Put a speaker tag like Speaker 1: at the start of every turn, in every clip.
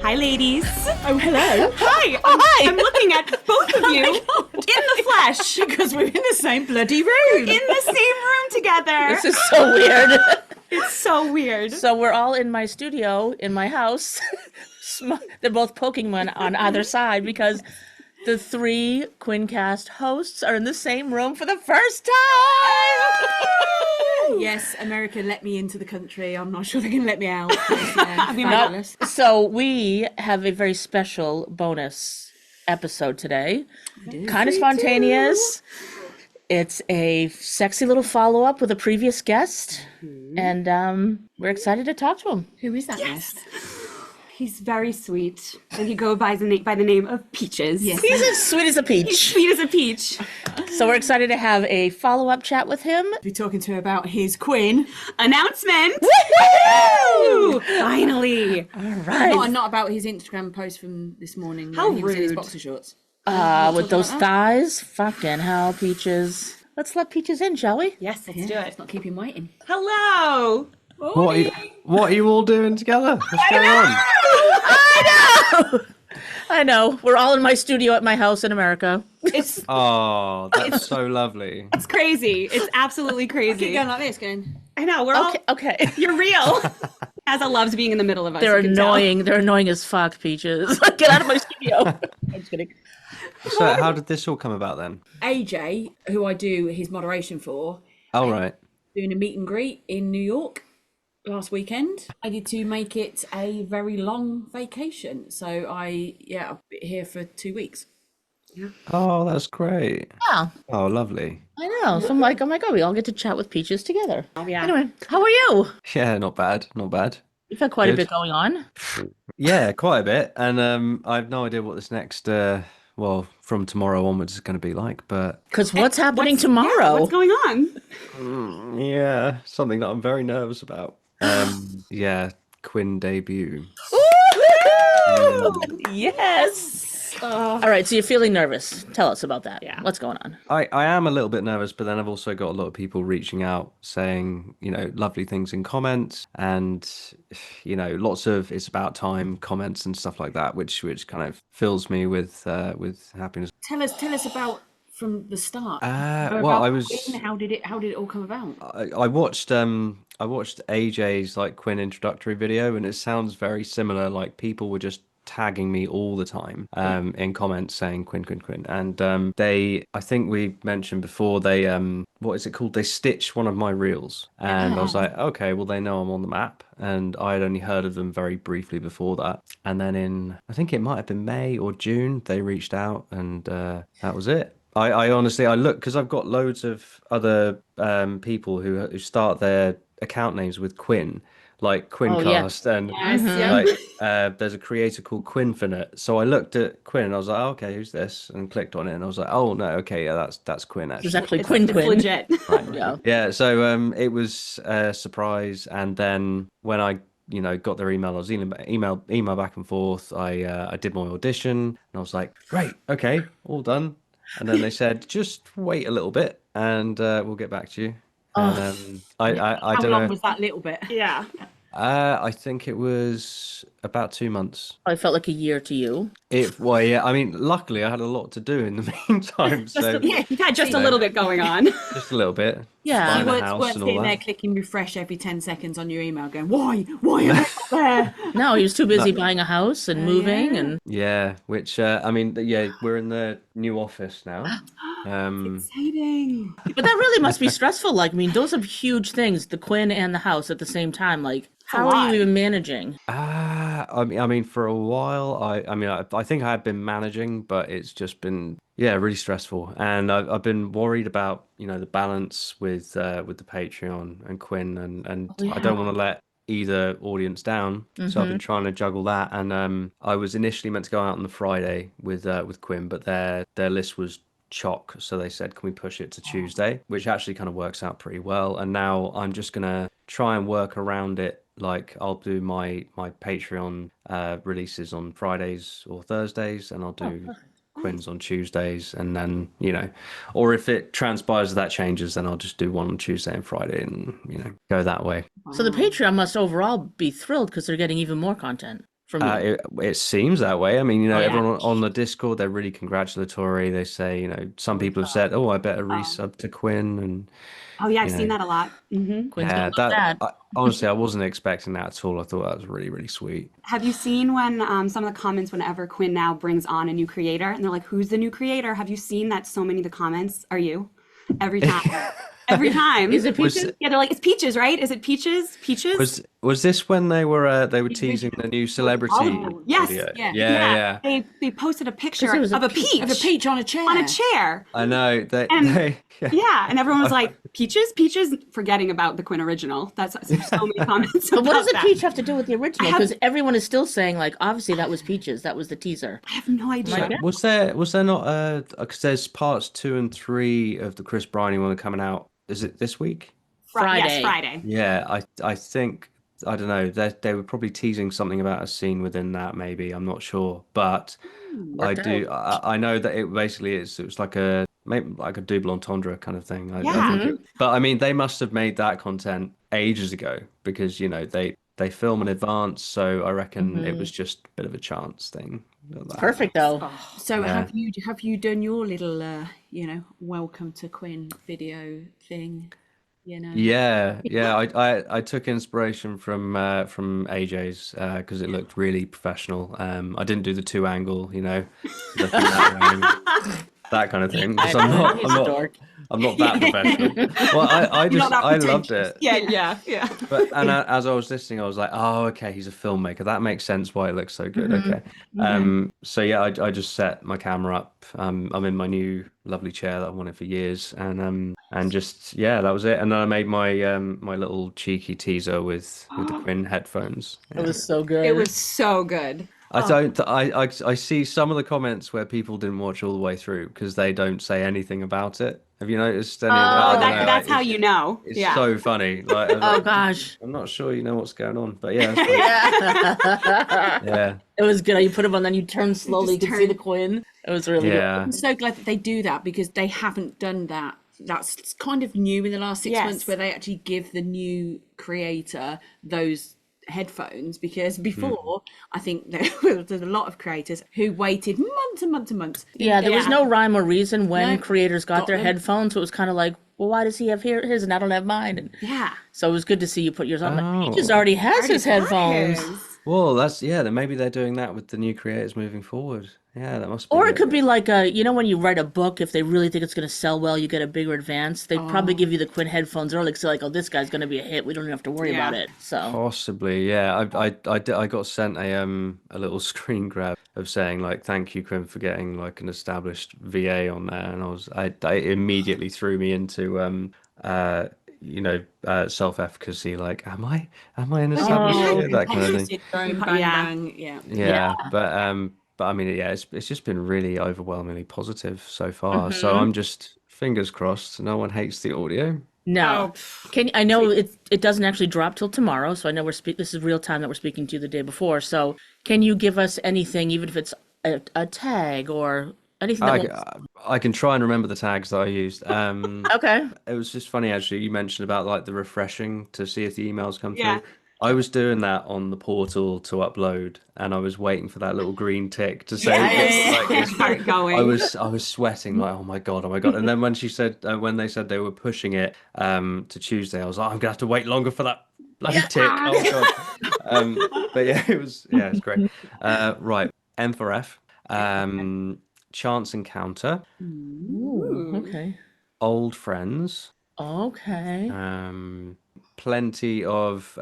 Speaker 1: Hi, ladies.
Speaker 2: Oh, hello.
Speaker 1: Hi.
Speaker 2: Hi.
Speaker 1: I'm looking at both of you in the flesh.
Speaker 2: Because we're in the same bloody room.
Speaker 1: In the same room together.
Speaker 3: This is so weird.
Speaker 1: It's so weird.
Speaker 3: So we're all in my studio, in my house. They're both poking one on either side because the three Quinncast hosts are in the same room for the first time.
Speaker 2: Yes, America let me into the country. I'm not sure they're going to let me out. Fabulous.
Speaker 3: So we have a very special bonus episode today. Kind of spontaneous. It's a sexy little follow-up with a previous guest. And we're excited to talk to him.
Speaker 2: Who is that guest?
Speaker 1: He's very sweet, and he goes by the name of Peaches.
Speaker 2: Yes.
Speaker 3: He's as sweet as a peach.
Speaker 1: He's sweet as a peach.
Speaker 3: So we're excited to have a follow-up chat with him.
Speaker 2: We're talking to her about his Quinn.
Speaker 1: Announcement!
Speaker 3: Woohoo!
Speaker 1: Finally!
Speaker 3: All right.
Speaker 2: Not about his Instagram post from this morning.
Speaker 1: How
Speaker 2: when he was in his
Speaker 1: rude.
Speaker 2: boxer shorts.
Speaker 3: With those thighs? Fucking hell, Peaches. Let's let Peaches in, shall we?
Speaker 1: Yes, let's do it.
Speaker 2: Let's not keep him waiting.
Speaker 1: Hello!
Speaker 4: What are you all doing together? What's going on?
Speaker 3: I know. We're all in my studio at my house in America.
Speaker 1: It's
Speaker 4: Oh, that's so lovely.
Speaker 1: it's crazy. It's absolutely crazy.
Speaker 2: Keep going like this, going.
Speaker 1: I know, we're all...
Speaker 3: Okay.
Speaker 1: You're real. Asa loves being in the middle of us.
Speaker 3: They're
Speaker 1: you can tell.
Speaker 3: annoying. They're annoying as fuck, Peaches. Get out of my studio. I'm just kidding.
Speaker 4: So how did this all come about then?
Speaker 2: AJ, who I do his moderation for,
Speaker 4: Oh, right.
Speaker 2: doing a meet and greet in New York last weekend. I did to make it a very long vacation. So I've been here for 2 weeks.
Speaker 4: Oh, that's great.
Speaker 3: Yeah,
Speaker 4: Oh, lovely.
Speaker 3: I know. So I'm like, oh my God, we all get to chat with Peaches together.
Speaker 1: Oh, yeah.
Speaker 3: Anyway, how are you?
Speaker 4: Yeah, not bad. Not bad.
Speaker 3: You've had quite a
Speaker 4: Good.
Speaker 3: bit going on.
Speaker 4: Yeah, quite a bit. And I have no idea what this next, from tomorrow onwards is going to be like. But
Speaker 3: Because what's happening
Speaker 1: Yeah,
Speaker 3: tomorrow?
Speaker 1: what's going on?
Speaker 4: yeah, something that I'm very nervous about. Yeah, Quinn debut.
Speaker 3: Yes. All right, so you're feeling nervous. Tell us about that.
Speaker 1: Yeah.
Speaker 3: What's going on?
Speaker 4: I am a little bit nervous, but then I've also got a lot of people reaching out saying, lovely things in comments and, lots of it's about time comments and stuff like that, which kind of fills me with happiness.
Speaker 2: Tell us about from the start.
Speaker 4: Well,
Speaker 2: About
Speaker 4: I was
Speaker 2: Quinn, how did it all come about?
Speaker 4: I watched AJ's like Quinn introductory video, and it sounds very similar. Like people were just tagging me all the time in comments saying Quinn, and I think we mentioned before they what is it called? They stitched one of my reels, and I was like, okay, well they know I'm on the map, and I had only heard of them very briefly before that, and then I think it might have been May or June they reached out, and that was it. I honestly, I look because I've got loads of other people who start their account names with Quinn, like Quinncast, and like there's a creator called Quinfinite. So I looked at Quinn and I was like, oh, okay, who's this? And clicked on it and I was like, oh no, okay, yeah, that's Quinn actually.
Speaker 3: There's actually
Speaker 1: It's
Speaker 3: Quinn.
Speaker 1: legit.
Speaker 3: Right. Yeah.
Speaker 4: Yeah, so it was a surprise, and then when I got their email, I was email back and forth. I did my audition and I was like, great, okay, all done. And then they said, just wait a little bit and we'll get back to you. And I
Speaker 2: How
Speaker 4: don't
Speaker 2: long
Speaker 4: know.
Speaker 2: was that little bit?
Speaker 1: Yeah.
Speaker 4: I think it was about 2 months.
Speaker 3: I felt like a year to you.
Speaker 4: Well, yeah. I mean, luckily I had a lot to do in the meantime, so
Speaker 1: You've had just a little bit going on.
Speaker 4: just a little bit.
Speaker 3: Yeah.
Speaker 4: Buying
Speaker 2: You
Speaker 4: a
Speaker 2: weren't
Speaker 4: house and
Speaker 2: sitting
Speaker 4: all
Speaker 2: there
Speaker 4: that.
Speaker 2: clicking refresh every 10 seconds on your email going, why am I not there?
Speaker 3: No, he was too busy buying a house and moving and
Speaker 4: Yeah, which I mean, yeah, we're in the new office now.
Speaker 2: Exciting.
Speaker 3: but that really must be stressful. Like, I mean, those are huge things, the Quinn and the house at the same time. Like, how are you even managing?
Speaker 4: I mean, for a while, I think I have been managing, but it's just been, really stressful. And I've been worried about, the balance with the Patreon and Quinn, and I don't want to let either audience down. So I've been trying to juggle that. And I was initially meant to go out on the Friday with Quinn, but their list was chock, so they said, can we push it to Tuesday, which actually kind of works out pretty well. And now I'm just gonna try and work around it. Like I'll do my Patreon releases on Fridays or Thursdays, and I'll do Quinn's on Tuesdays, and then or if it transpires that changes, then I'll just do one on Tuesday and Friday, and go that way.
Speaker 3: So the Patreon must overall be thrilled because they're getting even more content. from you?
Speaker 4: It seems that way. I mean,
Speaker 3: Oh, yeah.
Speaker 4: everyone on the Discord, they're really congratulatory. They say, some people have said, "Oh, I better resub to Quinn," and
Speaker 1: Oh yeah, I've
Speaker 4: you
Speaker 1: seen
Speaker 4: know,
Speaker 1: that a lot.
Speaker 3: Quinn's gonna
Speaker 4: yeah,
Speaker 3: love that.
Speaker 4: honestly, I wasn't expecting that at all. I thought that was really, really sweet.
Speaker 1: Have you seen when some of the comments whenever Quinn now brings on a new creator and they're like, "Who's the new creator?" Have you seen that so many of the comments are you? Every time. Every time.
Speaker 3: Is it
Speaker 4: Was
Speaker 3: Peaches?
Speaker 1: Yeah, they're like, "It's Peaches, right? Is it Peaches? Peaches?"
Speaker 4: was this when they were teasing the new celebrity
Speaker 1: Oh, yes.
Speaker 4: audio?
Speaker 2: Yeah.
Speaker 4: Yeah, yeah.
Speaker 1: They posted a picture
Speaker 3: there was a
Speaker 1: of a
Speaker 3: peach.
Speaker 1: peach
Speaker 2: Of a peach on a chair.
Speaker 1: on a chair.
Speaker 4: I know they
Speaker 1: And
Speaker 4: they yeah.
Speaker 1: yeah, and everyone was like, "Peaches, Peaches," forgetting about the Quinn original. That's so many comments
Speaker 3: But what
Speaker 1: about
Speaker 3: does the
Speaker 1: that.
Speaker 3: peach have to do with the original?
Speaker 1: have-
Speaker 3: Because everyone is still saying like, obviously that was Peaches. That was the teaser.
Speaker 1: I have no idea.
Speaker 3: God.
Speaker 4: Was there not because there's parts 2 and 3 of the Chris Briney one coming out. Is it this week?
Speaker 1: Yes,
Speaker 3: Friday.
Speaker 1: Friday.
Speaker 4: Yeah, I think I don't know. They were probably teasing something about a scene within that. Maybe I'm not sure, but
Speaker 3: Worked out.
Speaker 4: I know that it basically is. It was like a maybe like a double entendre kind of thing. I
Speaker 1: Yeah.
Speaker 4: think but I mean, they must have made that content ages ago because they film in advance. So I reckon it was just a bit of a chance thing.
Speaker 3: Perfect though.
Speaker 2: So
Speaker 4: Yeah.
Speaker 2: have you done your little welcome to Quinn video thing?
Speaker 4: Yeah, I took inspiration from AJ's because it looked really professional. I didn't do the 2 angle, looking that way, that kind of thing. 'Cause
Speaker 3: He's a dork.
Speaker 4: I'm not that professional. Well, I
Speaker 1: You're not that
Speaker 4: I loved
Speaker 1: pretentious.
Speaker 4: it.
Speaker 1: Yeah.
Speaker 4: But as I was listening, I was like, oh, okay, he's a filmmaker. That makes sense why it looks so good. Okay. So yeah, I just set my camera up. I'm in my new lovely chair that I've wanted for years, and just yeah, that was it. And then I made my my little cheeky teaser with the Quinn headphones.
Speaker 3: It was so good.
Speaker 1: It was so good.
Speaker 4: I see some of the comments where people didn't watch all the way through because they don't say anything about it. Have you noticed any of that? I
Speaker 1: Oh,
Speaker 4: don't know,
Speaker 1: that's how
Speaker 4: it's-
Speaker 1: you know.
Speaker 4: It's
Speaker 1: Yeah.
Speaker 4: so funny. Like,
Speaker 3: Oh gosh.
Speaker 4: I'm not sure you know what's going on, but yeah, it's funny. Yeah,
Speaker 3: It was good. You put him on, then you turn slowly. You
Speaker 1: just
Speaker 3: could see
Speaker 1: turn.
Speaker 3: the Quinn. It was really
Speaker 4: yeah.
Speaker 2: I'm so glad that they do that because they haven't done that. That's kind of new in the last 6
Speaker 1: Yes.
Speaker 2: months where they actually give the new creator those headphones because before I think there's a lot of creators who waited months and months and months.
Speaker 3: Yeah, there was no rime or reason when
Speaker 2: No.
Speaker 3: creators got
Speaker 2: Got
Speaker 3: their
Speaker 2: them.
Speaker 3: headphones. So it was kind of like, well, why does he have his and I don't have mine? And
Speaker 1: Yeah.
Speaker 3: so it was good to see you put yours on.
Speaker 4: Oh.
Speaker 3: He just already has his headphones.
Speaker 4: Well, then maybe they're doing that with the new creators moving forward. Yeah, that must be.
Speaker 3: Or it could be like when you write a book, if they really think it's going to sell well, you get a bigger advance. They'd probably give you the Quinn headphones early, so like, oh, this guy's going to be a hit. We don't even have to worry
Speaker 1: Yeah.
Speaker 3: about it. So
Speaker 4: Possibly, yeah. I got sent a little screen grab of saying like, "Thank you, Quinn, for getting like an established VA on there," and I immediately threw me into self-efficacy. Like, am I an established VA? That kind of thing.
Speaker 2: Bang, bang,
Speaker 1: Yeah.
Speaker 2: bang. Yeah.
Speaker 4: Yeah, but I mean, yeah, it's just been really overwhelmingly positive so far. So I'm just fingers crossed. No one hates the audio.
Speaker 3: no,
Speaker 1: Oh,
Speaker 3: I know it doesn't actually drop till tomorrow, so I know this is real time that we're speaking to you the day before. So can you give us anything, even if it's a tag or anything?
Speaker 4: I can try and remember the tags that I used.
Speaker 3: Okay.
Speaker 4: It was just funny actually. You mentioned about like the refreshing to see if the emails come
Speaker 1: Yeah.
Speaker 4: through. I was doing that on the portal to upload, and I was waiting for that little green tick to say
Speaker 1: Start going.
Speaker 4: I was sweating like, oh my god. And then when they said they were pushing it to Tuesday, I was like, I'm gonna have to wait longer for that bloody tick. Oh god. But yeah, it's great. Right, M for F. Chance encounter,
Speaker 3: Ooh, okay.
Speaker 4: old friends.
Speaker 3: Okay.
Speaker 4: Plenty of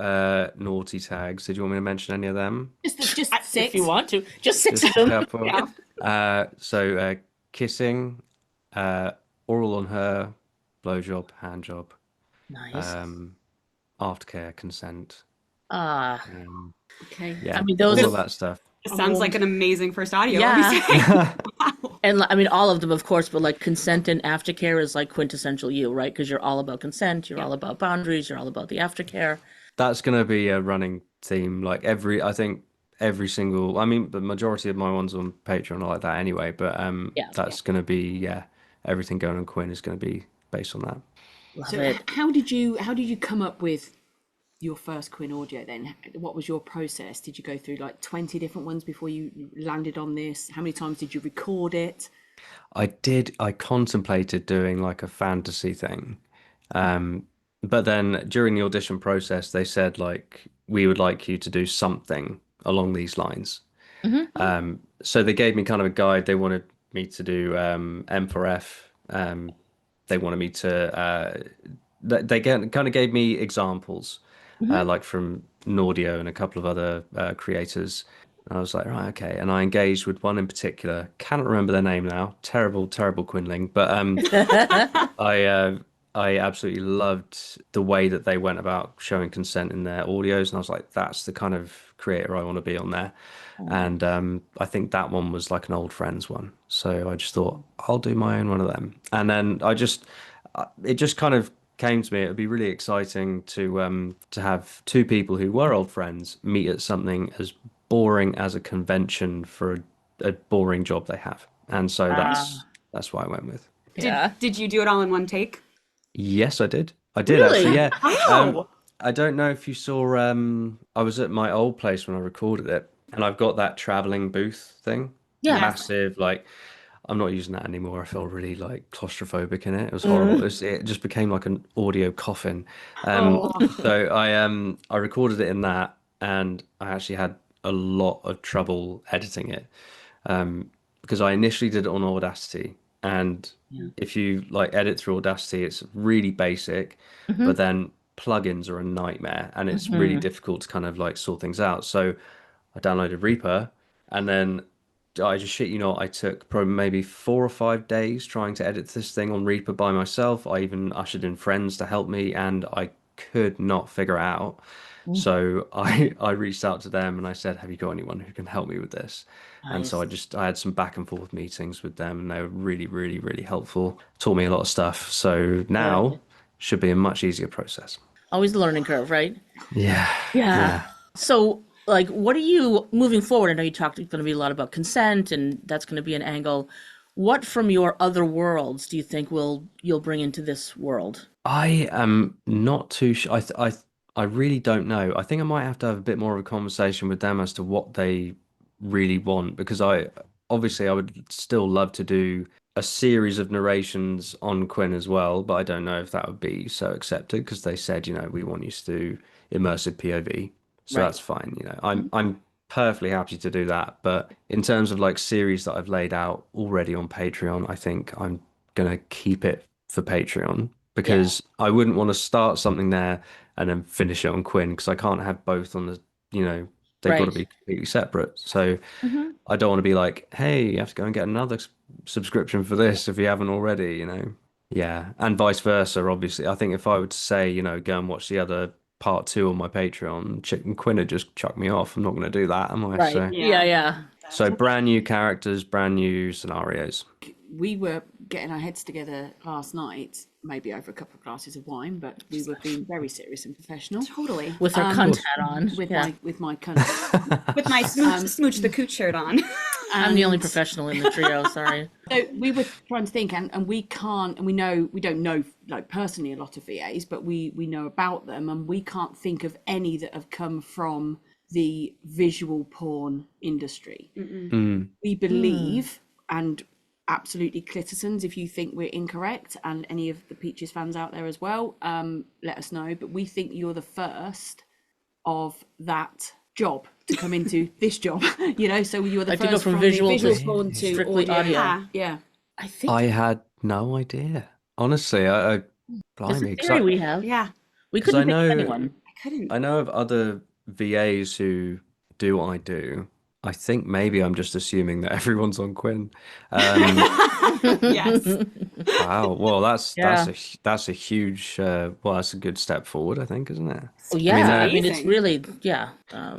Speaker 4: naughty tags. Did you want me to mention any of them?
Speaker 2: Just
Speaker 3: If
Speaker 2: six.
Speaker 3: you want to, just 6
Speaker 4: Just
Speaker 3: of
Speaker 4: a
Speaker 3: them.
Speaker 4: couple. So kissing, oral on her, blowjob, hand job,
Speaker 3: Nice.
Speaker 4: aftercare, consent.
Speaker 2: Okay.
Speaker 4: Yeah,
Speaker 3: I mean, those
Speaker 4: all
Speaker 3: are-
Speaker 4: of that stuff.
Speaker 1: It sounds like an amazing first audio.
Speaker 3: Yeah.
Speaker 1: Let me say.
Speaker 3: And I mean, all of them, of course, but like consent and aftercare is like quintessential you, right? Because you're all about consent, you're all about boundaries, you're all about the aftercare.
Speaker 4: That's gonna be a running theme. Like I think every single. I mean, the majority of my ones on Patreon are like that anyway. But that's gonna be everything going on Quinn is gonna be based on that.
Speaker 3: Love
Speaker 2: So
Speaker 3: it.
Speaker 2: how did you come up with your first Quinn audio then? What was your process? Did you go through like 20 different ones before you landed on this? How many times did you record it?
Speaker 4: I contemplated doing like a fantasy thing. But then during the audition process, they said like we would like you to do something along these lines. So they gave me kind of a guide. They wanted me to do M4F. They wanted me to kind of gave me examples, like from Nordio and a couple of other creators. And I was like, right, okay. And I engaged with one in particular. Cannot remember their name now. Terrible, terrible Quinling. But I I absolutely loved the way that they went about showing consent in their audios, and I was like, that's the kind of creator I want to be on there. And I think that one was like an old friends one, so I just thought I'll do my own one of them. And then it just kind of came to me. It would be really exciting to have two people who were old friends meet at something as boring as a convention for a boring job they have, and so that's why I went with.
Speaker 1: Did you do it all in one take?
Speaker 4: Yes, I did. I did actually,
Speaker 3: Really?
Speaker 4: yeah.
Speaker 3: Wow.
Speaker 4: I don't know if you saw, I was at my old place when I recorded it, and I've got that traveling booth thing.
Speaker 3: Yeah.
Speaker 4: Massive, like I'm not using that anymore. I felt really like claustrophobic in it. It was horrible. It just became like an audio coffin. So I recorded it in that, and I actually had a lot of trouble editing it. Because I initially did it on Audacity, and if you like edit through Audacity, it's really basic, but then plugins are a nightmare, and it's really difficult to kind of like sort things out. So I downloaded Reaper, and then I just shit you not, I took probably maybe 4 or 5 days trying to edit this thing on Reaper by myself. I even ushered in friends to help me, and I could not figure it out. So I reached out to them and I said, have you got anyone who can help me with this? And so
Speaker 3: Nice.
Speaker 4: I had some back and forth meetings with them, and they were really, really, really helpful. Taught me a lot of stuff. So now should be a much easier process.
Speaker 3: Always the learning curve, right?
Speaker 4: Yeah.
Speaker 3: Yeah.
Speaker 4: Yeah.
Speaker 3: So, like, what are you moving forward? I know you talked going to be a lot about consent, and that's going to be an angle. What from your other worlds do you think you'll bring into this world?
Speaker 4: I am not too sure. I really don't know. I think I might have to have a bit more of a conversation with them as to what they really want, because I would still love to do a series of narrations on Quinn as well, but I don't know if that would be so accepted, because they said, we want you to do immersive POV. So
Speaker 3: Right.
Speaker 4: that's fine. I'm perfectly happy to do that. But in terms of like series that I've laid out already on Patreon, I think I'm gonna keep it for Patreon,
Speaker 3: Yeah.
Speaker 4: because I wouldn't want to start something there and then finish it on Quinn, because I can't have both on they've got to
Speaker 3: Right.
Speaker 4: be completely separate. So
Speaker 3: hmm
Speaker 4: I don't want to be like, hey, you have to go and get another subscription for this if you haven't already. Yeah, and vice versa, obviously. I think if I were to say, go and watch the other part two on my Patreon, Chick and Quinn would just chuck me off. I'm not going to do that, am I?
Speaker 3: Right. Yeah. Yeah.
Speaker 4: So brand new characters, brand new scenarios.
Speaker 2: We were getting our heads together last night, maybe over a couple of glasses of wine, but we were being very serious and professional
Speaker 1: Totally.
Speaker 3: With our cunt hat on.
Speaker 2: with
Speaker 3: Yeah.
Speaker 2: my cunt.
Speaker 1: With my smooch the cooch shirt on.
Speaker 3: I'm the only professional in the trio. Sorry.
Speaker 2: So we were trying to think, and we can't, and we don't know like personally a lot of VAs, but we know about them, and we can't think of any that have come from the visual porn industry. We believe, and absolutely clitisons if you think we're incorrect, and any of the Peaches fans out there as well, let us know. But we think you're the first of that job to come into this job, so you were the
Speaker 3: Like to
Speaker 2: first
Speaker 3: go from
Speaker 2: the
Speaker 3: visual to
Speaker 2: porn to
Speaker 3: strictly audio.
Speaker 1: Yeah.
Speaker 2: Yeah.
Speaker 3: I think
Speaker 4: I had no idea. Honestly, I
Speaker 3: just
Speaker 4: blimey,
Speaker 3: a
Speaker 4: 'cause
Speaker 3: theory we have.
Speaker 1: Yeah.
Speaker 3: We
Speaker 4: 'cause I
Speaker 3: couldn't think of
Speaker 4: know
Speaker 3: anyone.
Speaker 1: I couldn't.
Speaker 4: I know of other VAs who do what I do. I think maybe I'm just assuming that everyone's on Quinn.
Speaker 1: Yes.
Speaker 4: Wow. Well,
Speaker 3: Yeah.
Speaker 4: that's a huge that's a good step forward, I think, isn't it?
Speaker 3: Oh, yeah. I mean, it's
Speaker 1: amazing.
Speaker 3: really, yeah.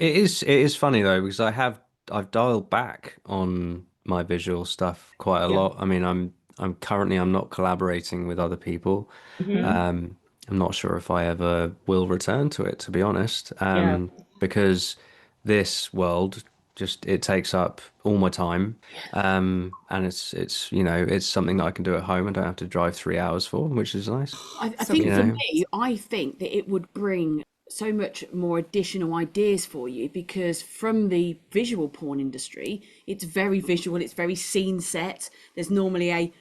Speaker 4: It is funny though, because I've dialed back on my visual stuff quite a lot. I mean, I'm not collaborating with other people. I'm not sure if I ever will return to it, to be honest.
Speaker 3: Yeah.
Speaker 4: Because this world just it takes up all my time. And it's something that I can do at home. I don't have to drive 3 hours for, which is nice.
Speaker 2: I think for
Speaker 4: beautiful.
Speaker 2: me, I think that it would bring so much more additional ideas for you, because from the visual porn industry, it's very visual, it's very scene set. There's normally a,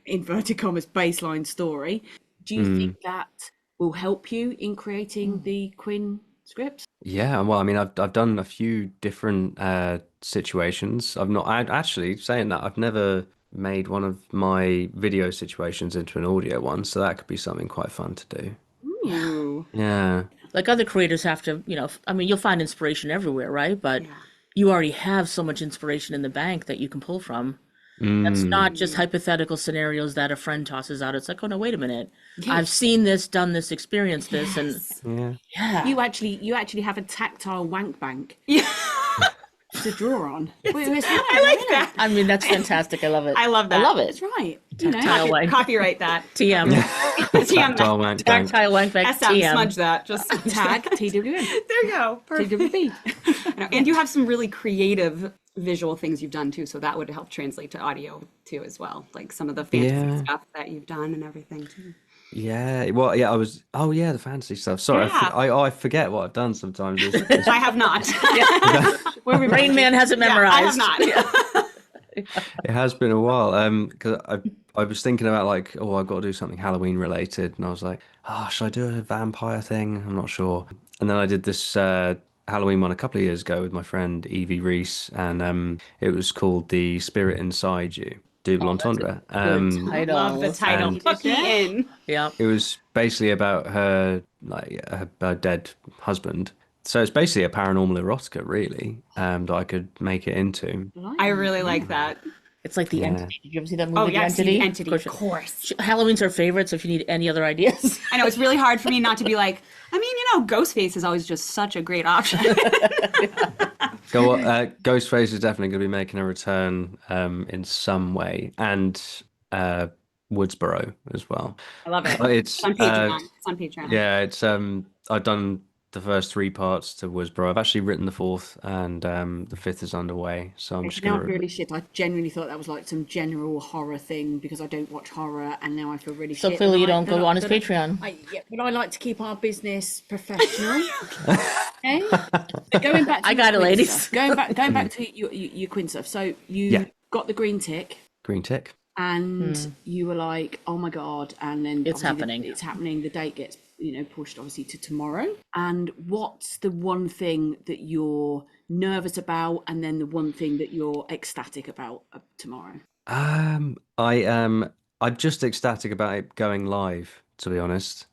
Speaker 2: inverted commas, baseline story. Do you think that will help you in creating the Quinn scripts?
Speaker 4: Yeah, well, I mean, I've done a few different situations. Actually saying that I've never made one of my video situations into an audio one, so that could be something quite fun to do.
Speaker 2: Ooh.
Speaker 4: Yeah.
Speaker 3: Like other creators have to, I mean, you'll find inspiration everywhere, right? But
Speaker 1: Yeah.
Speaker 3: you already have so much inspiration in the bank that you can pull from. That's not just hypothetical scenarios that a friend tosses out. It's like, oh no, wait a minute. I've seen this, done this, experienced this, and
Speaker 4: Yeah.
Speaker 3: yeah.
Speaker 2: You actually have a tactile wank bank
Speaker 1: Yeah.
Speaker 2: to draw on.
Speaker 1: I like that.
Speaker 3: I mean, that's fantastic. I love it.
Speaker 1: I love that.
Speaker 3: I love it.
Speaker 2: That's right.
Speaker 3: Tactile wank.
Speaker 1: Copyright that.
Speaker 3: TM.
Speaker 4: Tactile wank bank.
Speaker 3: Tactile wank bank.
Speaker 1: SM,
Speaker 3: TM.
Speaker 1: smudge that. Just
Speaker 2: Tag TWN.
Speaker 1: There you go. Perfect.
Speaker 2: TWB.
Speaker 1: I know. And you have some really creative visual things you've done too, so that would help translate to audio too as well. Like some of the fantasy
Speaker 4: Yeah.
Speaker 1: stuff that you've done and everything too.
Speaker 4: Yeah. Well, yeah, oh yeah, the fantasy stuff. Sorry,
Speaker 1: Yeah.
Speaker 4: I forget what I've done sometimes.
Speaker 1: I have not.
Speaker 3: Rain Man has it memorized.
Speaker 1: I have not.
Speaker 4: It has been a while. Because I was thinking about like, oh, I've got to do something Halloween related, and I was like, oh, should I do a vampire thing? I'm not sure. And then I did this Halloween one a couple of years ago with my friend Evie Reese, and it was called The Spirit Inside You, double entendre.
Speaker 3: Title.
Speaker 1: Love the title.
Speaker 4: And-
Speaker 1: Put me in.
Speaker 3: Yeah.
Speaker 4: It was basically about her, like her dead husband. So it's basically a paranormal erotica, really, that I could make it into.
Speaker 1: I really like that.
Speaker 3: It's like The Entity. Did you ever see that movie,
Speaker 1: Oh
Speaker 3: The
Speaker 1: yeah,
Speaker 3: Entity?
Speaker 1: the entity. Of
Speaker 3: you-
Speaker 1: course.
Speaker 3: Halloween's her favorite, so if you need any other ideas.
Speaker 1: I know it's really hard for me not to be like, I mean, Ghostface is always just such a great option.
Speaker 4: Ghostface is definitely going to be making a return in some way, and Woodsboro as well.
Speaker 1: I love it.
Speaker 4: It's
Speaker 1: on Patreon. It's on Patreon.
Speaker 4: yeah, it's I've done the first 3 parts to Woodsboro. I've actually written the 4th, and the 5th is underway. So I'm just
Speaker 2: Now I
Speaker 4: gonna.
Speaker 2: feel really shit. I genuinely thought that was like some general horror thing because I don't watch horror, and now I feel really
Speaker 3: So
Speaker 2: shit.
Speaker 3: clearly you
Speaker 2: that I-
Speaker 3: don't
Speaker 2: that
Speaker 3: go
Speaker 2: I-
Speaker 3: on his
Speaker 2: that I-
Speaker 3: Patreon.
Speaker 2: But I like to keep our business professional. Okay? But going back to
Speaker 3: I
Speaker 2: your
Speaker 3: got it,
Speaker 2: Quinn
Speaker 3: ladies.
Speaker 2: stuff, going back to your Quinn stuff. So you
Speaker 4: Yeah.
Speaker 2: got the green tick,
Speaker 4: Green tick.
Speaker 2: and you were like, "Oh my god!" And then
Speaker 3: It's
Speaker 2: obviously
Speaker 3: happening.
Speaker 2: It's happening. The date gets pushed obviously to tomorrow. And what's the one thing that you're nervous about, and then the one thing that you're ecstatic about tomorrow?
Speaker 4: I'm just ecstatic about it going live, to be honest.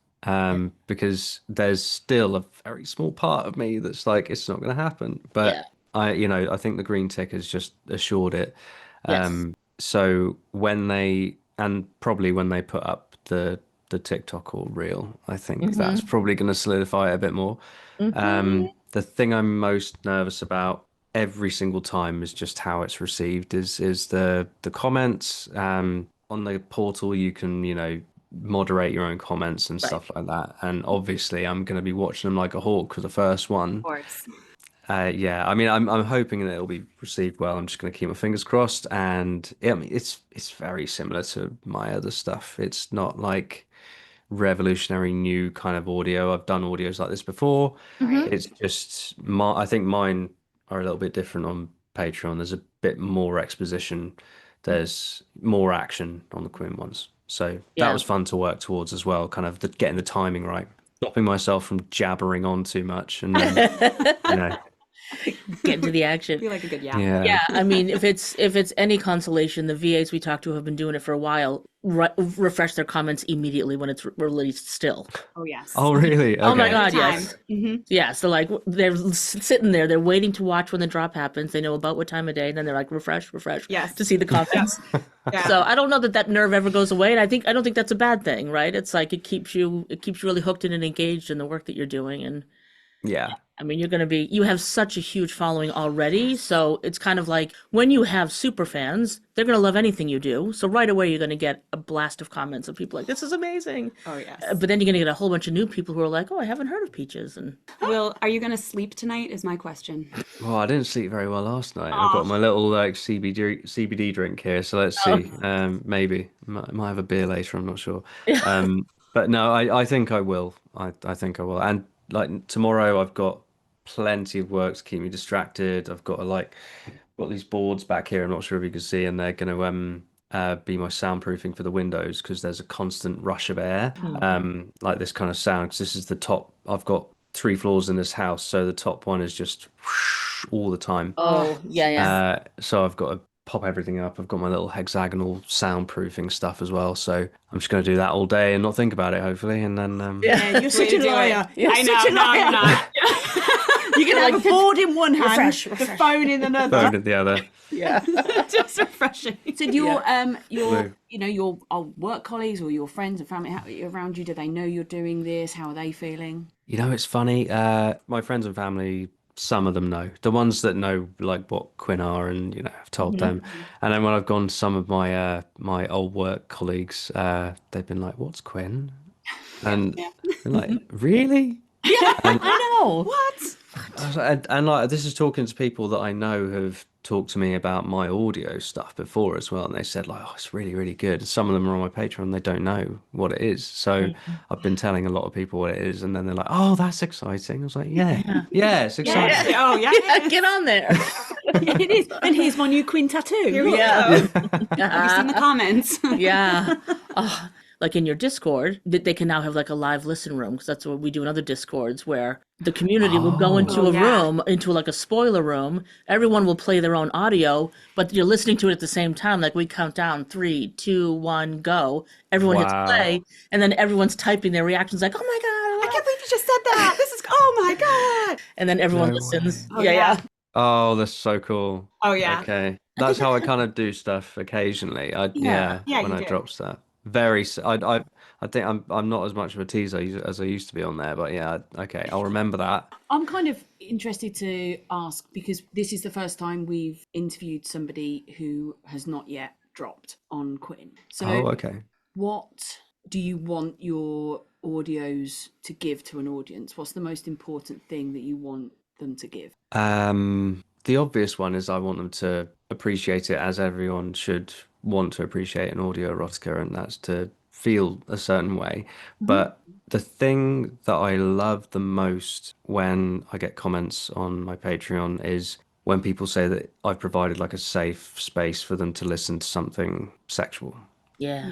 Speaker 4: Because there's still a very small part of me that's like, it's not going to happen. But
Speaker 3: Yeah.
Speaker 4: I think the green tick has just assured it.
Speaker 3: Yes.
Speaker 4: So probably when they put up the TikTok or reel, I think that's probably going to solidify it a bit more. The thing I'm most nervous about every single time is just how it's received. Is the comments on the portal? You can moderate your own comments and stuff like that. And obviously, I'm going to be watching them like a hawk for the first one.
Speaker 1: Of course.
Speaker 4: Yeah, I mean, I'm hoping that it'll be received well. I'm just going to keep my fingers crossed. And I mean, it's very similar to my other stuff. It's not like revolutionary new kind of audio. I've done audios like this before. It's just I think mine are a little bit different on Patreon. There's a bit more exposition. There's more action on the Quinn ones. So that
Speaker 3: Yeah.
Speaker 4: was fun to work towards as well, kind of getting the timing right. Stopping myself from jabbering on too much and then,
Speaker 3: Get into the action.
Speaker 1: Be like a good
Speaker 4: yeah.
Speaker 3: Yeah, I mean, if it's any consolation, the VAs we talked to have been doing it for a while. Refresh their comments immediately when it's released. Still.
Speaker 1: Oh yes.
Speaker 4: Oh, really?
Speaker 3: Oh my
Speaker 4: Okay.
Speaker 3: God,
Speaker 1: Time.
Speaker 3: yes. Yeah, so like they're sitting there, they're waiting to watch when the drop happens. They know about what time of day, and then they're like refresh,
Speaker 1: Yes.
Speaker 3: to see the comments.
Speaker 1: Yeah.
Speaker 3: So I don't know that nerve ever goes away, and I don't think that's a bad thing, right? It's like it keeps you really hooked in and engaged in the work that you're doing, and
Speaker 4: Yeah.
Speaker 3: I mean, you have such a huge following already, so it's kind of like when you have super fans, they're going to love anything you do. So right away, you're going to get a blast of comments of people like, this is amazing.
Speaker 1: Oh yes.
Speaker 3: But then you're going to get a whole bunch of new people who are like, oh, I haven't heard of Peaches. And
Speaker 1: Will, are you gonna sleep tonight? Is my question.
Speaker 4: Well, I didn't sleep very well last night. I've got my little like CBD drink here, so let's see. Maybe might have a beer later. I'm not sure. But no, I think I will. I think I will. And like tomorrow I've got plenty of work to keep me distracted. I've got to like got these boards back here. I'm not sure if you can see, and they're going to be my soundproofing for the windows because there's a constant rush of air,
Speaker 3: Hmm.
Speaker 4: like this kind of sound. Because this is the top. I've got 3 floors in this house, so the top one is just whoosh all the time.
Speaker 3: Oh, yeah, yeah.
Speaker 4: So I've got to pop everything up. I've got my little hexagonal soundproofing stuff as well. So I'm just going to do that all day and not think about it, hopefully. And then
Speaker 2: Yeah, you're such a
Speaker 1: to do it.
Speaker 2: liar. You're
Speaker 1: I know,
Speaker 2: such a
Speaker 1: no, you're
Speaker 2: liar.
Speaker 1: not.
Speaker 2: You're gonna have a board in one hand,
Speaker 3: Refresh.
Speaker 2: the phone in another.
Speaker 4: phone at the other.
Speaker 3: Yeah.
Speaker 1: Just refreshing.
Speaker 2: So your
Speaker 4: Blue.
Speaker 2: your work colleagues or your friends and family around you, do they know you're doing this? How are they feeling?
Speaker 4: You know, it's funny. My friends and family, some of them know. The ones that know like what Quinn are, and I've told them. And then when I've gone to some of my my old work colleagues, they've been like, "What's Quinn?" And I'm like, "Really?"
Speaker 3: I know.
Speaker 1: What?
Speaker 4: And like this is talking to people that I know have talked to me about my audio stuff before as well, and they said like, "Oh, it's really, really good." Some of them are on my Patreon, they don't know what it is, so I've been telling a lot of people what it is, and then they're like, "Oh, that's exciting." I was like, "Yeah, it's exciting."
Speaker 1: Oh, yeah.
Speaker 3: Get on there.
Speaker 2: It is. And here's my new Quinn tattoo.
Speaker 3: Yeah.
Speaker 1: Have you seen the comments?
Speaker 3: Yeah. Oh, like in your Discord, they can now have like a live listen room because that's what we do in other Discords where the community will go into a room, into like a spoiler room. Everyone will play their own audio, but you're listening to it at the same time. Like we count down 3, 2, 1, go. Everyone hits
Speaker 4: Wow.
Speaker 3: play, and then everyone's typing their reactions like, "Oh my God."
Speaker 1: I can't believe you just said that. This is, oh my God.
Speaker 3: And then everyone
Speaker 4: No
Speaker 3: listens.
Speaker 1: way.
Speaker 3: Yeah.
Speaker 4: Oh, that's so cool.
Speaker 1: Oh, yeah.
Speaker 4: Okay, that's how I kind of do stuff occasionally.
Speaker 1: Yeah,
Speaker 4: When
Speaker 1: you
Speaker 4: I
Speaker 1: do.
Speaker 4: drop stuff. I think I'm not as much of a teaser as I used to be on there, but yeah, okay, I'll remember that.
Speaker 2: I'm kind of interested to ask because this is the first time we've interviewed somebody who has not yet dropped on Quinn. So
Speaker 4: Oh, okay.
Speaker 2: what do you want your audios to give to an audience? What's the most important thing that you want them to give?
Speaker 4: The obvious one is I want them to appreciate it as everyone should want to appreciate an audio erotica, and that's to feel a certain way. But the thing that I love the most when I get comments on my Patreon is when people say that I've provided like a safe space for them to listen to something sexual.
Speaker 3: Yeah.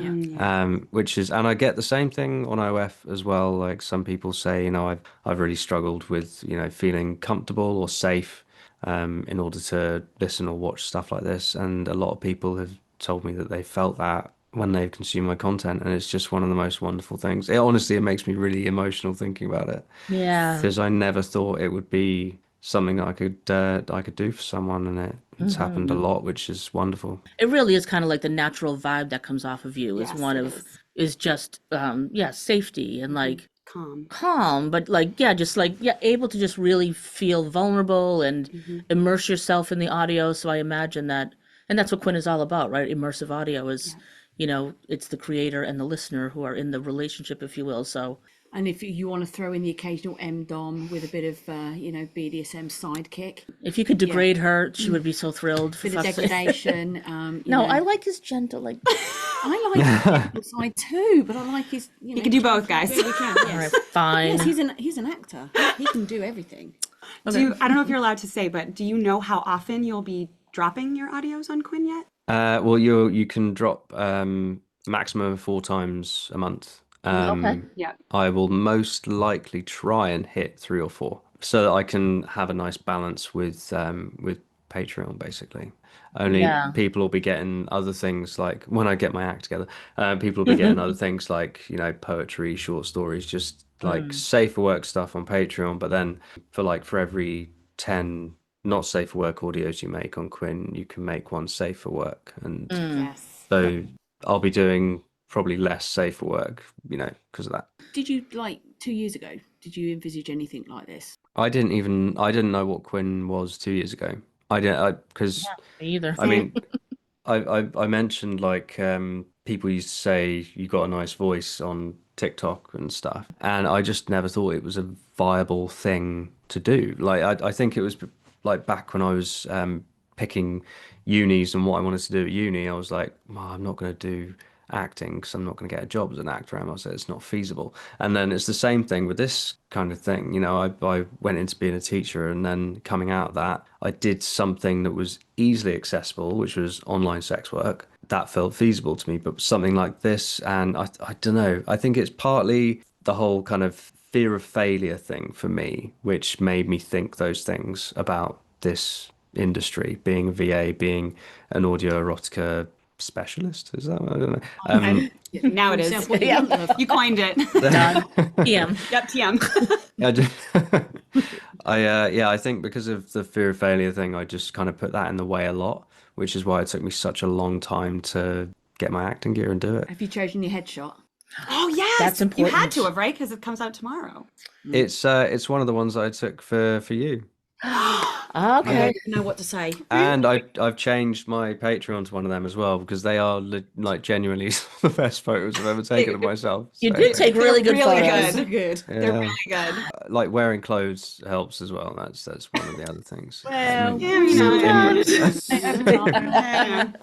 Speaker 4: Which is, and I get the same thing on OF as well. Like some people say, I've really struggled with, feeling comfortable or safe, in order to listen or watch stuff like this. And a lot of people have told me that they felt that when they've consumed my content, and it's just one of the most wonderful things. It makes me really emotional thinking about it
Speaker 3: Yeah.
Speaker 4: because I never thought it would be something that I could do for someone, and it's happened a lot, which is wonderful.
Speaker 3: It really is kind of like the natural vibe that comes off of you is
Speaker 1: Yes,
Speaker 3: one
Speaker 1: it
Speaker 3: of
Speaker 1: is.
Speaker 3: is just safety and like
Speaker 1: Calm.
Speaker 3: calm, but like just like able to just really feel vulnerable and immerse yourself in the audio. So I imagine that, and that's what Quinn is all about, right? Immersive audio is, it's the creator and the listener who are in the relationship, if you will. So
Speaker 2: And if you want to throw in the occasional M-dom with a bit of, BDSM sidekick,
Speaker 3: if you could degrade her, she would be so thrilled. For
Speaker 2: bit of
Speaker 3: fuck's sake.
Speaker 2: degradation.
Speaker 3: No, I like his gentle, like.
Speaker 2: I like his gentle side too, but I like his.
Speaker 1: You can do both, guys.
Speaker 2: Really can,
Speaker 3: All
Speaker 2: yes.
Speaker 3: right, fine.
Speaker 2: Yes, he's an actor. He can do everything.
Speaker 1: I don't know if you're allowed to say, but do you know how often you'll be dropping your audios on Quinn yet?
Speaker 4: Well, you can drop maximum of 4 times a month.
Speaker 3: Okay.
Speaker 1: Yeah.
Speaker 4: I will most likely try and hit 3 or 4 so that I can have a nice balance with Patreon, basically. Only
Speaker 3: Yeah.
Speaker 4: people will be getting other things like when I get my act together, people will be getting other things like, poetry, short stories, just like safe for work stuff on Patreon. But then for every 10 not safe for work audios you make on Quinn, you can make one safe for work. And
Speaker 1: Yes.
Speaker 4: so I'll be doing probably less safe for work, because of that.
Speaker 2: Did you 2 years ago? Did you envisage anything like this?
Speaker 4: I didn't know what Quinn was 2 years ago. I didn't, because
Speaker 3: Me either.
Speaker 4: I mean, I mentioned like people used to say you got a nice voice on TikTok and stuff, and I just never thought it was a viable thing to do. Like I think it was like back when I was picking unis and what I wanted to do at uni, I was like, well, I'm not going to do acting because I'm not going to get a job as an actor. I said it's not feasible. And then it's the same thing with this kind of thing. You know, I went into being a teacher, and then coming out of that, I did something that was easily accessible, which was online sex work. That felt feasible to me, but something like this, and I don't know. I think it's partly the whole kind of fear of failure thing for me, which made me think those things about this industry, being a VA, being an audio erotica specialist. Is that what? I don't know.
Speaker 1: Now it is.
Speaker 2: Yourself what you want, love.
Speaker 1: You coined it.
Speaker 3: Done. PM.
Speaker 1: Yep, TM.
Speaker 4: I just, I think because of the fear of failure thing, I just kind of put that in the way a lot, which is why it took me such a long time to get my acting gear and do it.
Speaker 2: Have you chosen your headshot?
Speaker 1: Oh yes,
Speaker 3: That's
Speaker 1: You
Speaker 3: important.
Speaker 1: had to have, right? Because it comes out tomorrow.
Speaker 4: It's one of the ones I took for you.
Speaker 2: I
Speaker 3: Okay.
Speaker 2: don't know what to say.
Speaker 4: And I've changed my Patreon to one of them as well because they are like genuinely the best photos I've ever taken of myself.
Speaker 3: You
Speaker 4: So,
Speaker 3: did take really good
Speaker 1: really
Speaker 3: photos.
Speaker 1: good.
Speaker 2: Good.
Speaker 1: They're
Speaker 4: yeah.
Speaker 1: really good.
Speaker 4: Like wearing clothes helps as well. That's one of the other things.
Speaker 2: Well,
Speaker 1: Yeah, you know.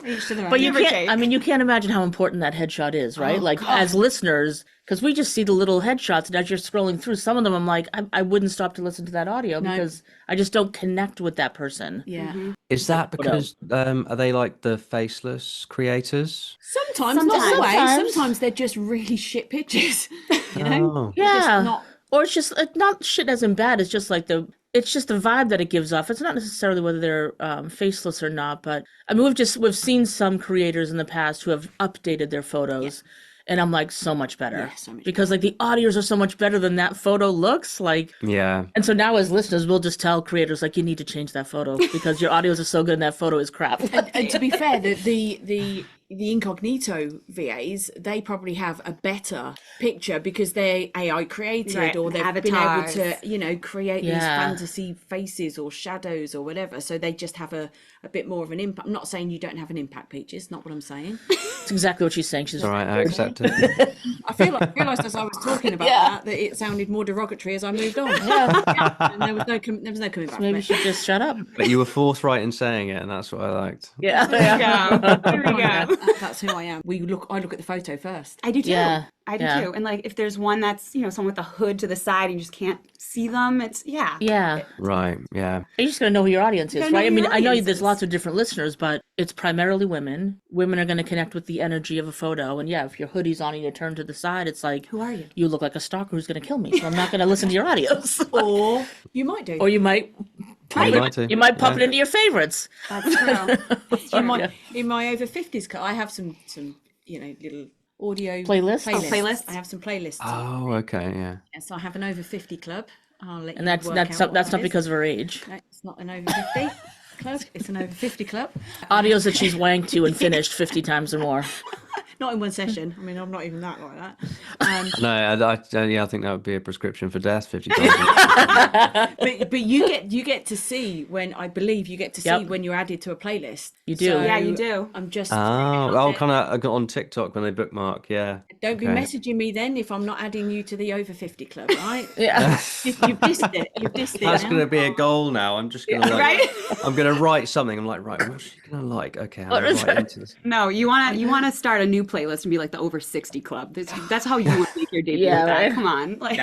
Speaker 2: Each to their
Speaker 3: But
Speaker 2: own.
Speaker 3: you
Speaker 1: Give or
Speaker 3: can't,
Speaker 1: take.
Speaker 3: I mean, you can't imagine how important that headshot is, right?
Speaker 2: Oh,
Speaker 3: Like,
Speaker 2: God.
Speaker 3: as listeners, because we just see the little headshots, and as you're scrolling through some of them, I'm like, I wouldn't stop to listen to that audio
Speaker 2: No.
Speaker 3: because I just don't connect with that person.
Speaker 2: Yeah.
Speaker 4: Is that
Speaker 3: What else?
Speaker 4: because are they like the faceless creators?
Speaker 2: Sometimes, not
Speaker 1: Sometimes.
Speaker 2: always. Sometimes they're just really shit pictures. You know?
Speaker 4: Oh.
Speaker 2: Just
Speaker 3: Yeah.
Speaker 2: not.
Speaker 3: Or it's just not shit as in bad. It's just like it's just the vibe that it gives off. It's not necessarily whether they're faceless or not, but I mean, we've seen some creators in the past who have updated their photos, and I'm like, so much better.
Speaker 2: Yeah, so much
Speaker 3: because like the audios are so much better than that photo looks like.
Speaker 4: Yeah.
Speaker 3: And so now as listeners, we'll just tell creators like, you need to change that photo because your audios are so good and that photo is crap.
Speaker 2: And to be fair, the incognito VAs, they probably have a better picture because they're AI created,
Speaker 1: Right,
Speaker 2: or they've been able
Speaker 1: avatars.
Speaker 2: to, create these
Speaker 3: Yeah.
Speaker 2: fantasy faces or shadows or whatever. So they just have a bit more of an impact. I'm not saying you don't have an impact, Peaches. Not what I'm saying.
Speaker 3: That's exactly what she's saying. She's
Speaker 4: All right, I accept it.
Speaker 2: I realised as I was talking about
Speaker 3: Yeah.
Speaker 2: that it sounded more derogatory as I moved on. And there was no coming back
Speaker 3: maybe
Speaker 2: from
Speaker 3: you
Speaker 2: it.
Speaker 3: should just shut up.
Speaker 4: But you were forthright in saying it, and that's what I liked.
Speaker 3: Yeah.
Speaker 1: There we go.
Speaker 2: That's who I am. I look at the photo first.
Speaker 1: I do too.
Speaker 3: Yeah,
Speaker 1: I do
Speaker 3: yeah.
Speaker 1: too. And like if there's one that's, someone with a hood to the side and you just can't see them, it's
Speaker 3: Yeah.
Speaker 4: Right. Yeah.
Speaker 3: You're just going to know who your audience is,
Speaker 1: gotta know
Speaker 3: right? I
Speaker 1: who
Speaker 3: mean,
Speaker 1: your
Speaker 3: I know
Speaker 1: audience
Speaker 3: there's
Speaker 1: is.
Speaker 3: lots of different listeners, but it's primarily women. Women are going to connect with the energy of a photo. And yeah, if your hoodie's on and you turn to the side, it's like,
Speaker 1: Who are you?
Speaker 3: you look like a stalker who's going to kill me. So I'm not going to listen to your audios.
Speaker 2: Or you might do.
Speaker 3: Or you might
Speaker 4: You
Speaker 3: pop it into your favorites.
Speaker 1: That's true.
Speaker 2: In my over 50s cut, I have some little audio
Speaker 3: Playlist?
Speaker 1: Oh, playlists?
Speaker 2: I have some playlists.
Speaker 4: Oh, okay. Yeah.
Speaker 2: Yes, I have an over 50 club. I'll let
Speaker 3: And
Speaker 2: you
Speaker 3: that's
Speaker 2: work
Speaker 3: that's
Speaker 2: out what
Speaker 3: that's
Speaker 2: that
Speaker 3: not
Speaker 2: is.
Speaker 3: because of her age.
Speaker 2: No, it's not an over 50 club. It's an over 50 club.
Speaker 3: Audios that she's wanked to and finished 50 times or more.
Speaker 2: Not in one session. I mean, I'm not even that like that.
Speaker 4: No, I think that would be a prescription for death 50 times.
Speaker 2: But you get to see when I believe you get to see
Speaker 3: Yep.
Speaker 2: when you're added to a playlist.
Speaker 3: You do.
Speaker 2: So
Speaker 1: Yeah, you do.
Speaker 2: I'm just
Speaker 4: Kind of I got on TikTok when they bookmark. Yeah.
Speaker 2: don't be
Speaker 4: Okay.
Speaker 2: messaging me then if I'm not adding you to the over 50 club, right?
Speaker 3: Yeah.
Speaker 2: You've dissed it. You've dissed it.
Speaker 4: That's
Speaker 2: now.
Speaker 4: going to be a goal now. I'm just going to
Speaker 1: Right?
Speaker 4: I'm going to write something. I'm like, right, what's she going to like? Okay, I'm going to write into this.
Speaker 1: No, you wanna start a new playlist and be like the over 60 club. That's how you want to make your debut.
Speaker 3: Yeah,
Speaker 1: with that.
Speaker 3: right.
Speaker 1: Come on. Like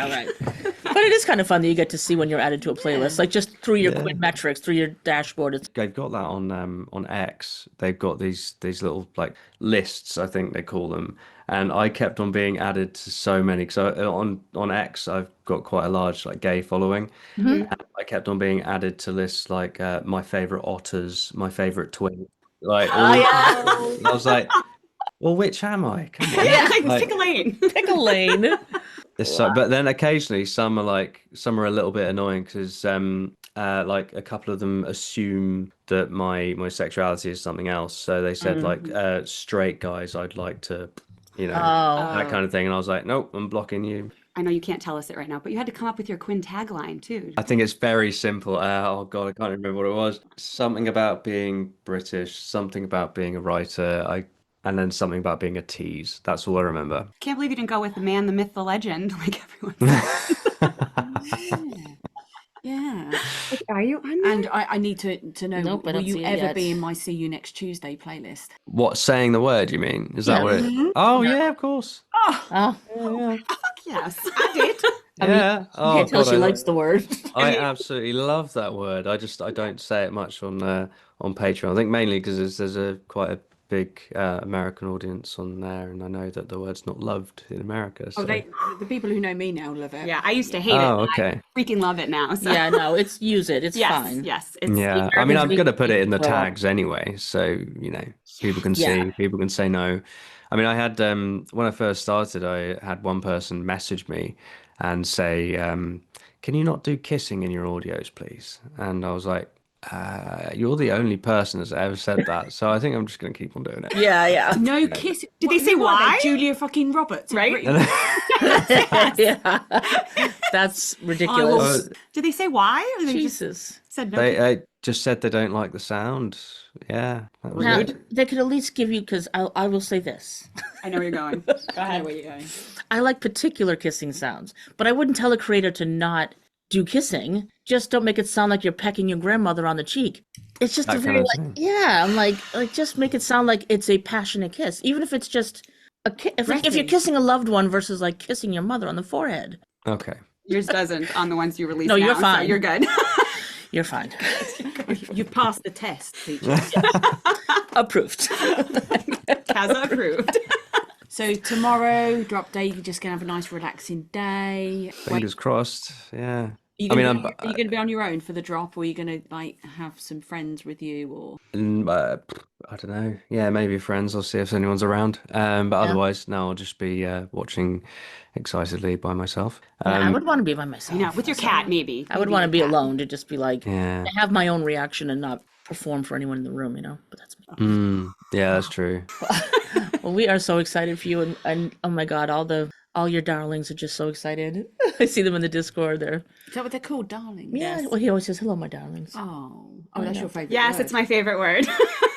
Speaker 3: But it is kind of fun that you get to see when you're added to a playlist, like just through your Quinn metrics, through your dashboard. It's
Speaker 4: They've got that on X. They've got these little like lists, I think they call them, and I kept on being added to so many because on X I've got quite a large like gay following. And I kept on being added to lists like my favorite otters, my favorite twin, like all these- and I was like, well, which am I? Come on. Like,
Speaker 1: pick a lane.
Speaker 3: pick a lane.
Speaker 4: but then occasionally some are a little bit annoying because like a couple of them assume that my sexuality is something else. So they said like straight guys I'd like to, that kind of thing. And I was like, nope, I'm blocking you.
Speaker 1: I know you can't tell us it right now, but you had to come up with your Quinn tagline too.
Speaker 4: I think it's very simple. Oh God, I can't remember what it was. Something about being British, something about being a writer. And then something about being a tease. That's all I remember.
Speaker 1: Can't believe you didn't go with the man, the myth, the legend, like everyone says.
Speaker 2: Yeah.
Speaker 1: Are you? I'm
Speaker 2: And I need to know,
Speaker 3: Nope, I
Speaker 2: will
Speaker 3: don't
Speaker 2: you
Speaker 3: see it
Speaker 2: ever
Speaker 3: yet.
Speaker 2: be in my See You Next Tuesday playlist?
Speaker 4: What, saying the word, you mean? Is that
Speaker 3: Yeah.
Speaker 4: what it? Oh, yeah, of course.
Speaker 3: Oh,
Speaker 4: Yeah,
Speaker 1: yes, I did.
Speaker 3: I mean,
Speaker 4: yeah.
Speaker 3: you
Speaker 4: Oh,
Speaker 3: can't tell
Speaker 4: God,
Speaker 3: she likes the word.
Speaker 4: I absolutely love that word. I don't say it much on Patreon. I think mainly because there's a quite a big American audience on there, and I know that the word's not loved in America.
Speaker 2: Oh,
Speaker 4: So.
Speaker 2: the people who know me now love it.
Speaker 1: Yeah, I used to hate it.
Speaker 4: Oh,
Speaker 1: But
Speaker 4: okay.
Speaker 1: I freaking love it now. So.
Speaker 3: Yeah, no, use it. It's
Speaker 1: Yes,
Speaker 3: fine.
Speaker 1: yes. It's
Speaker 4: Yeah, I mean, I'm
Speaker 3: Americans
Speaker 4: gonna put
Speaker 3: need
Speaker 4: it in the
Speaker 3: to grow up.
Speaker 4: tags anyway, so people can
Speaker 3: Yeah.
Speaker 4: see, people can say no. I mean, I had when I first started, I had one person message me and say, "Can you not do kissing in your audios, please?" And I was like, "You're the only person that's ever said that, so I think I'm just gonna keep on doing it."
Speaker 3: Yeah, yeah.
Speaker 2: No kiss.
Speaker 1: Did they say
Speaker 2: who are
Speaker 1: why?
Speaker 2: Julia fucking Roberts,
Speaker 1: Right?
Speaker 3: Yeah. That's ridiculous.
Speaker 1: Did they say why? Or they just
Speaker 3: Jesus.
Speaker 1: said no?
Speaker 4: They just said they don't like the sound. Yeah, that was
Speaker 3: Now,
Speaker 4: it.
Speaker 3: they could at least give you, because I will say this.
Speaker 1: I know where you're going.
Speaker 2: I know where you're going.
Speaker 3: I like particular kissing sounds, but I wouldn't tell a creator to not do kissing. Just don't make it sound like you're pecking your grandmother on the cheek. It's just
Speaker 4: That
Speaker 3: a
Speaker 4: kind
Speaker 3: very
Speaker 4: of
Speaker 3: like,
Speaker 4: thing.
Speaker 3: yeah, I'm like just make it sound like it's a passionate kiss, even if it's just a kiss. If you're
Speaker 2: Breathing.
Speaker 3: kissing a loved one versus like kissing your mother on the forehead,
Speaker 4: Okay.
Speaker 1: Yours doesn't on the ones you release.
Speaker 3: No, you're
Speaker 1: now, so
Speaker 3: fine.
Speaker 1: you're good.
Speaker 3: you're fine.
Speaker 2: You've passed the test, Peaches.
Speaker 3: Approved.
Speaker 1: Kaza approved.
Speaker 2: So tomorrow, drop day, you're just gonna have a nice relaxing day.
Speaker 4: Fingers crossed. Yeah.
Speaker 2: Are you
Speaker 4: I mean,
Speaker 2: gonna be on your own for the drop, or are you gonna like have some friends with you, or
Speaker 4: I don't know. Yeah, maybe friends. I'll see if anyone's around. But otherwise, no, I'll just be watching excitedly by myself.
Speaker 3: Yeah, I would want to be by myself.
Speaker 1: You know, with your cat, maybe.
Speaker 3: I would
Speaker 1: Maybe
Speaker 3: want to
Speaker 1: your
Speaker 3: be
Speaker 1: cat.
Speaker 3: alone to just be like,
Speaker 4: Yeah.
Speaker 3: have my own reaction and not perform for anyone in the room, But that's me.
Speaker 4: Yeah, that's true.
Speaker 3: Well, we are so excited for you, and oh my God, all your darlings are just so excited. I see them in the Discord. They're
Speaker 2: is that what they're called, darling?
Speaker 3: yeah. Well, he always says hello, my darlings.
Speaker 2: Oh, that's your favorite.
Speaker 1: Yes,
Speaker 2: word.
Speaker 1: it's my favorite word.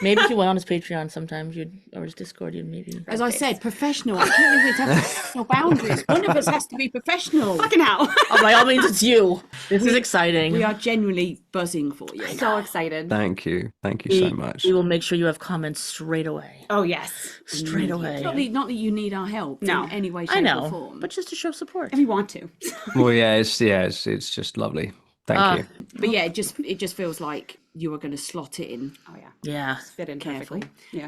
Speaker 3: Maybe if you went on his Patreon, sometimes or his Discord, you'd maybe.
Speaker 2: As I said, professional. I can't believe we have professional boundaries. One of us has to be professional.
Speaker 1: Fucking hell.
Speaker 3: Oh, by all means, it's you. This is exciting.
Speaker 2: We are genuinely buzzing for you.
Speaker 1: So excited.
Speaker 4: Thank you. Thank you so much.
Speaker 3: We will make sure you have comments straight away.
Speaker 1: Oh, yes.
Speaker 3: Straight away.
Speaker 2: Not that you need our help
Speaker 1: No.
Speaker 2: in any way, shape,
Speaker 3: I
Speaker 2: or
Speaker 3: know,
Speaker 2: form.
Speaker 3: but just to show support.
Speaker 1: If you want to.
Speaker 4: Well, it's just lovely. Thank you.
Speaker 2: But yeah, it just feels like you are going to slot it in
Speaker 1: Oh, yeah.
Speaker 3: Yeah.
Speaker 1: Fit in
Speaker 2: carefully,
Speaker 1: perfectly.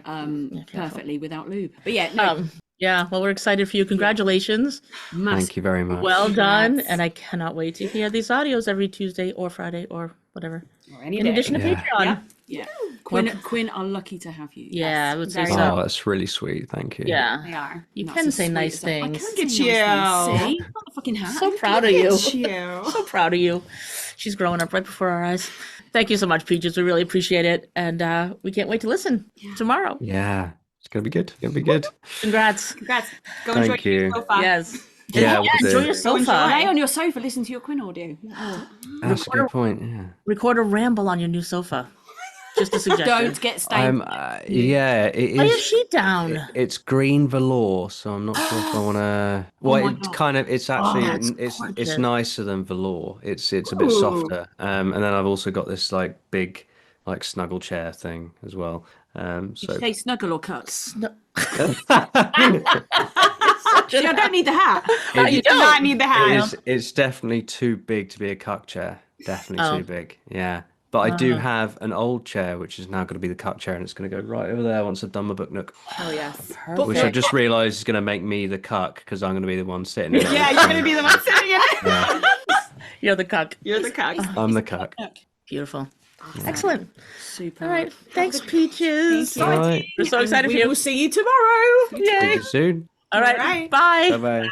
Speaker 1: Yeah.
Speaker 2: perfectly without lube. But yeah, no,
Speaker 3: Yeah. Well, we're excited for you. Congratulations.
Speaker 4: Thank you very much.
Speaker 3: Well done. And I cannot wait to hear these audios every Tuesday or Friday or whatever.
Speaker 1: Or any
Speaker 3: In
Speaker 1: day.
Speaker 3: addition to
Speaker 4: Yeah.
Speaker 3: Patreon.
Speaker 2: yeah. Quinn are lucky to have you.
Speaker 3: Yeah, I would say
Speaker 1: very
Speaker 3: so.
Speaker 4: Oh, that's really sweet. Thank you.
Speaker 3: Yeah.
Speaker 1: They are.
Speaker 3: You
Speaker 2: Not
Speaker 3: can
Speaker 2: so
Speaker 3: say
Speaker 2: sweet
Speaker 3: nice
Speaker 2: as I can
Speaker 3: things.
Speaker 2: say
Speaker 1: Look
Speaker 2: nice
Speaker 1: at
Speaker 2: things.
Speaker 1: you.
Speaker 2: See? Not the fucking hat.
Speaker 3: So proud of you.
Speaker 1: You.
Speaker 3: So proud of you. She's growing up right before our eyes. Thank you so much, Peaches. We really appreciate it. And we can't wait to listen tomorrow.
Speaker 4: Yeah. It's gonna be good. It's gonna be good.
Speaker 3: Congrats.
Speaker 1: Congrats. Go
Speaker 4: Thank
Speaker 1: enjoy
Speaker 4: you.
Speaker 1: your sofa.
Speaker 3: Yes.
Speaker 4: Yeah, we'll
Speaker 3: enjoy
Speaker 4: do.
Speaker 3: your sofa.
Speaker 2: Lay on your sofa, listen to your Quinn audio.
Speaker 4: That's a good point. Yeah.
Speaker 3: Record a ramble on your new sofa. Just a suggestion.
Speaker 2: Don't get stained.
Speaker 4: Yeah, it
Speaker 3: Lay your
Speaker 4: is.
Speaker 3: sheet down.
Speaker 4: It's green velour, so I'm not sure if I want to. Well,
Speaker 2: my
Speaker 4: it's
Speaker 2: God.
Speaker 4: kind of. It's actually.
Speaker 3: that's
Speaker 4: it's
Speaker 3: gorgeous.
Speaker 4: nicer than velour. It's a bit softer. And then I've also got this like big, like snuggle chair thing as well.
Speaker 2: Did
Speaker 4: So
Speaker 2: you say snuggle or cucks?
Speaker 3: No.
Speaker 2: See, I don't need the hat.
Speaker 1: You do not need the hat.
Speaker 4: it's definitely too big to be a cuck chair. Definitely
Speaker 3: Oh.
Speaker 4: too big. Yeah. But I do have an old chair, which is now going to be the cuck chair, and it's going to go right over there once I've done my book nook.
Speaker 1: Oh, yes.
Speaker 4: Which I've just realised is going to make me the cuck because I'm going to be the one sitting in it.
Speaker 1: Yeah, you're going to be the one sitting in it.
Speaker 4: Yeah,
Speaker 3: You're the cuck.
Speaker 1: You're the cuck.
Speaker 4: I'm the cuck.
Speaker 3: Beautiful. Excellent.
Speaker 2: Super.
Speaker 3: All right. Thanks, Peaches.
Speaker 4: All right.
Speaker 3: We're so excited for
Speaker 2: We
Speaker 3: you.
Speaker 2: will see you tomorrow.
Speaker 4: See
Speaker 3: Yay.
Speaker 4: you soon.
Speaker 3: All right.
Speaker 1: right.
Speaker 3: Bye.
Speaker 4: Bye bye.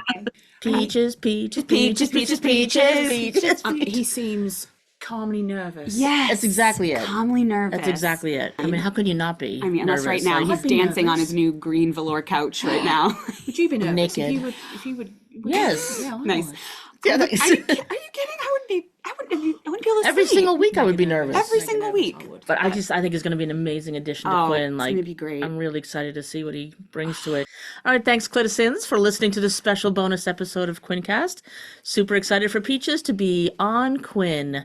Speaker 3: Peaches, peaches, peaches, peaches, peaches, peaches.
Speaker 2: He seems calmly nervous.
Speaker 1: Yes.
Speaker 3: That's exactly it.
Speaker 1: Calmly nervous.
Speaker 3: That's exactly it. I mean, how could you not be?
Speaker 1: I mean, unless right
Speaker 3: nervous?
Speaker 1: now
Speaker 3: Like,
Speaker 1: he's
Speaker 2: I'd be
Speaker 1: dancing on
Speaker 2: nervous.
Speaker 1: his new green velour couch right now.
Speaker 2: Would you be nervous
Speaker 3: Naked.
Speaker 2: if you would?
Speaker 3: Yes.
Speaker 2: Yeah, I
Speaker 1: Nice.
Speaker 2: would.
Speaker 3: Yeah,
Speaker 1: Are you kidding? I would I wouldn't be able to
Speaker 3: Every
Speaker 1: sleep.
Speaker 3: single week I would be nervous.
Speaker 1: Every single week.
Speaker 3: But I think it's going to be an amazing addition to Quinn.
Speaker 1: It's
Speaker 3: Like,
Speaker 1: gonna be great.
Speaker 3: I'm really excited to see what he brings to it. All right, thanks, Cliticins, for listening to this special bonus episode of Quinncast. Super excited for Peaches to be on Quinn.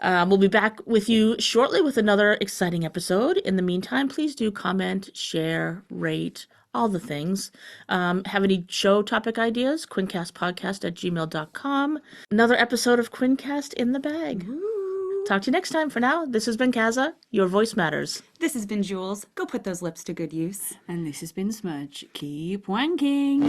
Speaker 3: We'll be back with you shortly with another exciting episode. In the meantime, please do comment, share, rate, all the things. Have any show topic ideas? QuinnCastPodcast@gmail.com. Another episode of Quinncast in the bag. Woo. Talk to you next time. For now, this has been Kaza. Your voice matters.
Speaker 1: This has been Jules. Go put those lips to good use.
Speaker 2: And this has been Smudge. Keep wanking.